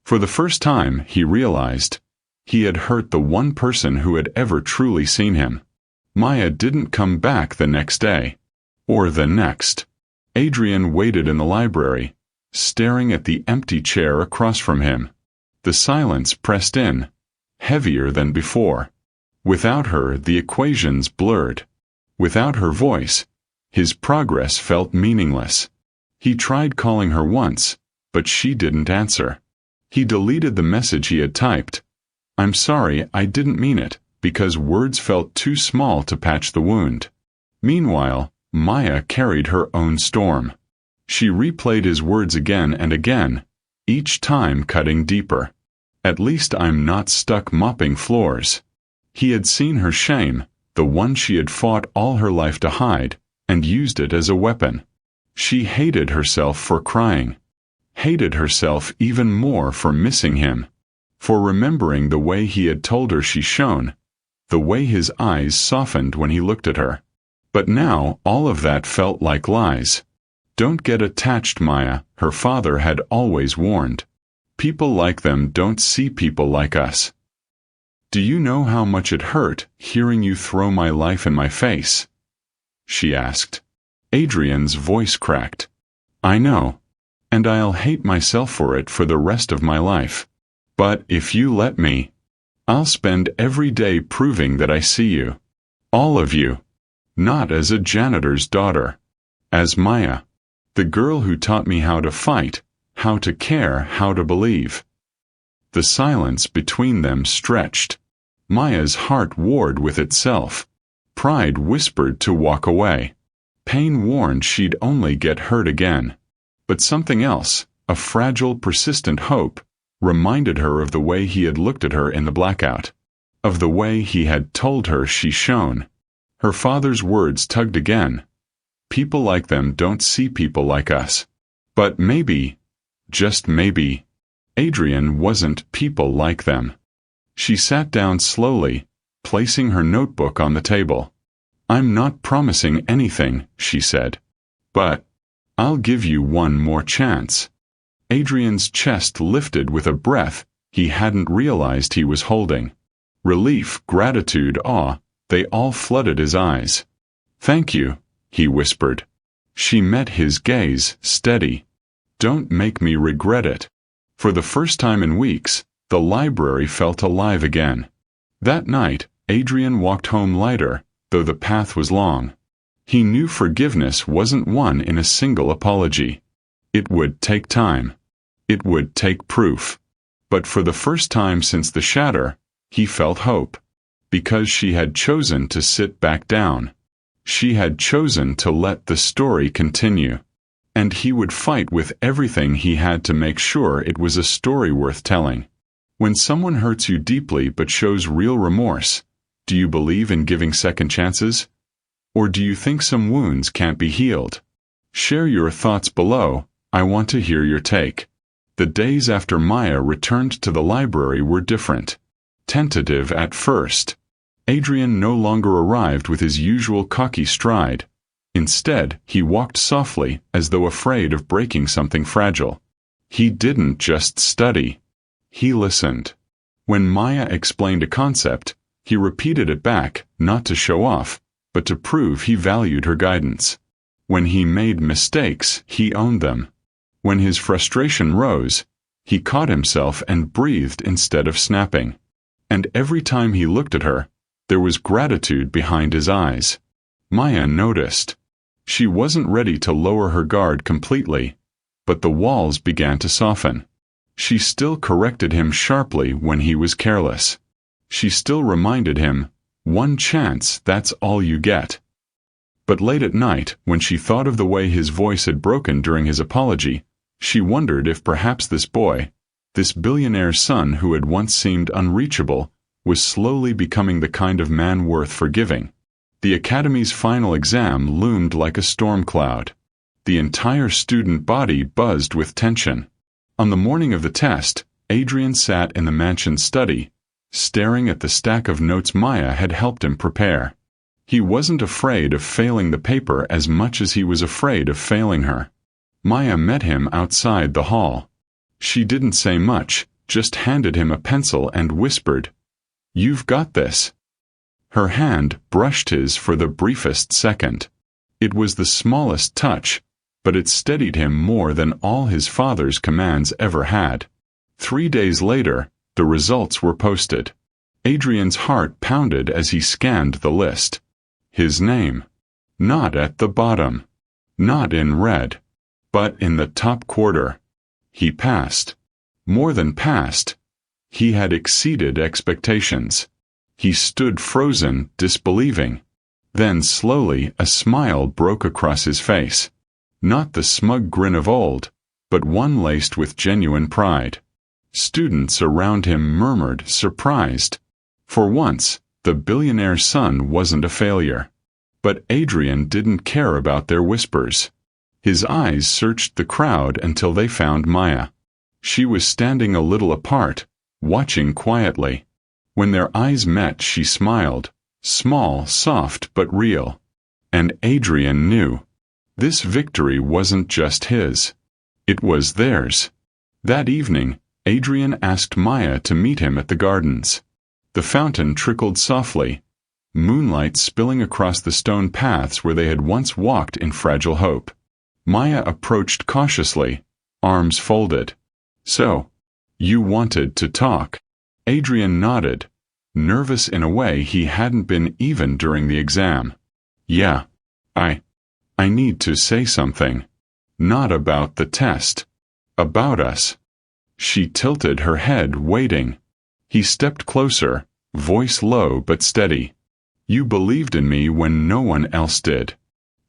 For the first time, he realized, he had hurt the one person who had ever truly seen him. Maya didn't come back the next day. Or the next. Adrian waited in the library, staring at the empty chair across from him. The silence pressed in, heavier than before. Without her, the equations blurred. Without her voice, his progress felt meaningless. He tried calling her once, but she didn't answer. He deleted the message he had typed. "I'm sorry, I didn't mean it," because words felt too small to patch the wound. Meanwhile, Maya carried her own storm. She replayed his words again and again, each time cutting deeper. "At least I'm not stuck mopping floors." He had seen her shame, the one she had fought all her life to hide, and used it as a weapon. She hated herself for crying. Hated herself even more for missing him. For remembering the way he had told her she shone, the way his eyes softened when he looked at her. But now all of that felt like lies. "Don't get attached, Maya," her father had always warned. People like them don't see people like us. Do you know how much it hurt hearing you throw my life in my face? She asked. Adrian's voice cracked. I know. And I'll hate myself for it for the rest of my life. But if you let me, I'll spend every day proving that I see you. All of you. Not as a janitor's daughter. As Maya. The girl who taught me how to fight, how to care, how to believe. The silence between them stretched. Maya's heart warred with itself. Pride whispered to walk away. Pain warned she'd only get hurt again. But something else, a fragile, persistent hope, reminded her of the way he had looked at her in the blackout. Of the way he had told her she shone. Her father's words tugged again. People like them don't see people like us. But maybe, just maybe, Adrian wasn't people like them. She sat down slowly, placing her notebook on the table. I'm not promising anything, she said. But I'll give you one more chance. Adrian's chest lifted with a breath he hadn't realized he was holding. Relief, gratitude, awe, they all flooded his eyes. Thank you, he whispered. She met his gaze, steady. Don't make me regret it. For the first time in weeks, the library felt alive again. That night, Adrian walked home lighter, though the path was long. He knew forgiveness wasn't won in a single apology. It would take time. It would take proof. But for the first time since the shatter, he felt hope. Because she had chosen to sit back down. She had chosen to let the story continue. And he would fight with everything he had to make sure it was a story worth telling. When someone hurts you deeply but shows real remorse, do you believe in giving second chances? Or do you think some wounds can't be healed? Share your thoughts below. I want to hear your take. The days after Maya returned to the library were different. Tentative at first. Adrian no longer arrived with his usual cocky stride. Instead, he walked softly, as though afraid of breaking something fragile. He didn't just study. He listened. When Maya explained a concept, he repeated it back, not to show off, but to prove he valued her guidance. When he made mistakes, he owned them. When his frustration rose, he caught himself and breathed instead of snapping. And every time he looked at her, there was gratitude behind his eyes. Maya noticed. She wasn't ready to lower her guard completely, but the walls began to soften. She still corrected him sharply when he was careless. She still reminded him, one chance, that's all you get. But late at night, when she thought of the way his voice had broken during his apology, she wondered if perhaps this boy, this billionaire's son who had once seemed unreachable, was slowly becoming the kind of man worth forgiving. The academy's final exam loomed like a storm cloud. The entire student body buzzed with tension. On the morning of the test, Adrian sat in the mansion's study, staring at the stack of notes Maya had helped him prepare. He wasn't afraid of failing the paper as much as he was afraid of failing her. Maya met him outside the hall. She didn't say much, just handed him a pencil and whispered, "You've got this." Her hand brushed his for the briefest second. It was the smallest touch, but it steadied him more than all his father's commands ever had. 3 days later, the results were posted. Adrian's heart pounded as he scanned the list. His name. Not at the bottom. Not in red. But in the top quarter. He passed. More than passed. He had exceeded expectations. He stood frozen, disbelieving. Then slowly a smile broke across his face. Not the smug grin of old, but one laced with genuine pride. Students around him murmured, surprised. For once, the billionaire's son wasn't a failure. But Adrian didn't care about their whispers. His eyes searched the crowd until they found Maya. She was standing a little apart, watching quietly. When their eyes met, she smiled, small, soft, but real. And Adrian knew. This victory wasn't just his. It was theirs. That evening, Adrian asked Maya to meet him at the gardens. The fountain trickled softly, moonlight spilling across the stone paths where they had once walked in fragile hope. Maya approached cautiously, arms folded. "So, you wanted to talk?" Adrian nodded, nervous in a way he hadn't been even during the exam. "Yeah, I need to say something. Not about the test. About us." She tilted her head, waiting. He stepped closer, voice low but steady. "You believed in me when no one else did.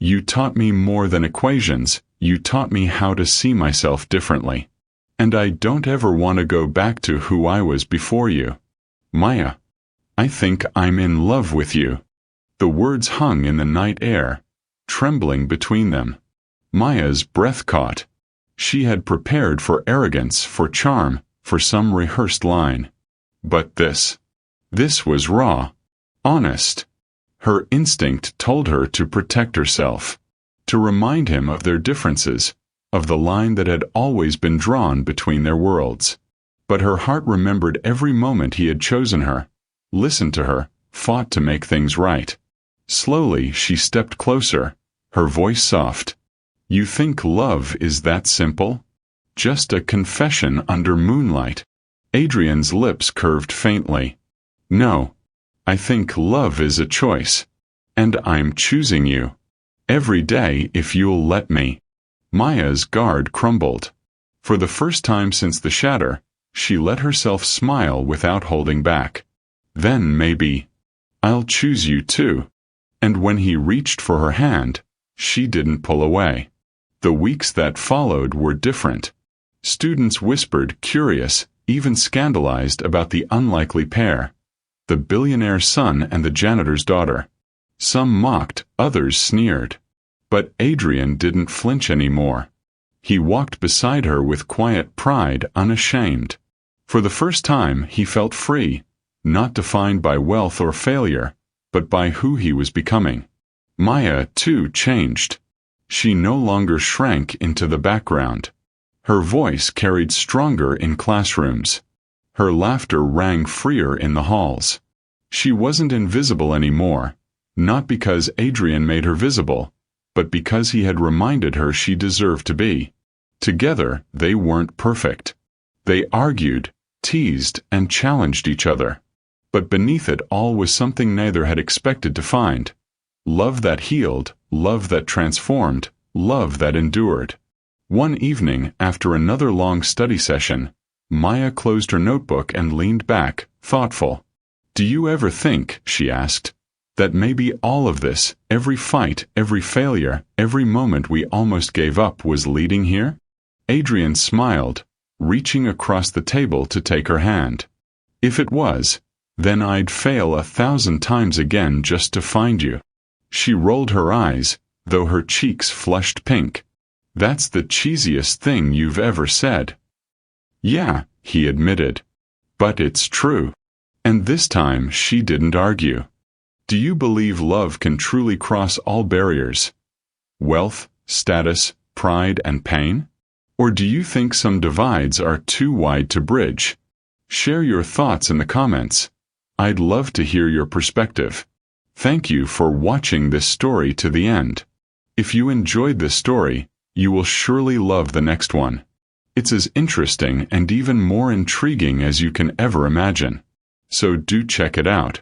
You taught me more than equations, you taught me how to see myself differently. And I don't ever want to go back to who I was before you. Maya, I think I'm in love with you." The words hung in the night air, trembling between them. Maya's breath caught. She had prepared for arrogance, for charm, for some rehearsed line. But this was raw, honest. Her instinct told her to protect herself, to remind him of their differences, of the line that had always been drawn between their worlds. But her heart remembered every moment he had chosen her, listened to her, fought to make things right. Slowly she stepped closer, her voice soft. "You think love is that simple? Just a confession under moonlight?" Adrian's lips curved faintly. "No. I think love is a choice. And I'm choosing you. Every day if you'll let me." Maya's guard crumbled. For the first time since the shatter, she let herself smile without holding back. "Then maybe I'll choose you too." And when he reached for her hand, she didn't pull away. The weeks that followed were different. Students whispered, curious, even scandalized about the unlikely pair, the billionaire's son and the janitor's daughter. Some mocked, others sneered. But Adrian didn't flinch anymore. He walked beside her with quiet pride, unashamed. For the first time he felt free, not defined by wealth or failure, but by who he was becoming. Maya, too, changed. She no longer shrank into the background. Her voice carried stronger in classrooms. Her laughter rang freer in the halls. She wasn't invisible anymore, not because Adrian made her visible, but because he had reminded her she deserved to be. Together, they weren't perfect. They argued, teased, and challenged each other. But beneath it all was something neither had expected to find. Love that healed, love that transformed, love that endured. One evening, after another long study session, Maya closed her notebook and leaned back, thoughtful. "Do you ever think," she asked, "that maybe all of this, every fight, every failure, every moment we almost gave up was leading here?" Adrian smiled, reaching across the table to take her hand. "If it was, then I'd fail 1,000 times again just to find you." She rolled her eyes, though her cheeks flushed pink. "That's the cheesiest thing you've ever said." "Yeah," he admitted. "But it's true." And this time she didn't argue. "Do you believe love can truly cross all barriers? Wealth, status, pride, and pain? Or do you think some divides are too wide to bridge? Share your thoughts in the comments. I'd love to hear your perspective. Thank you for watching this story to the end. If you enjoyed this story, you will surely love the next one. It's as interesting and even more intriguing as you can ever imagine. So do check it out.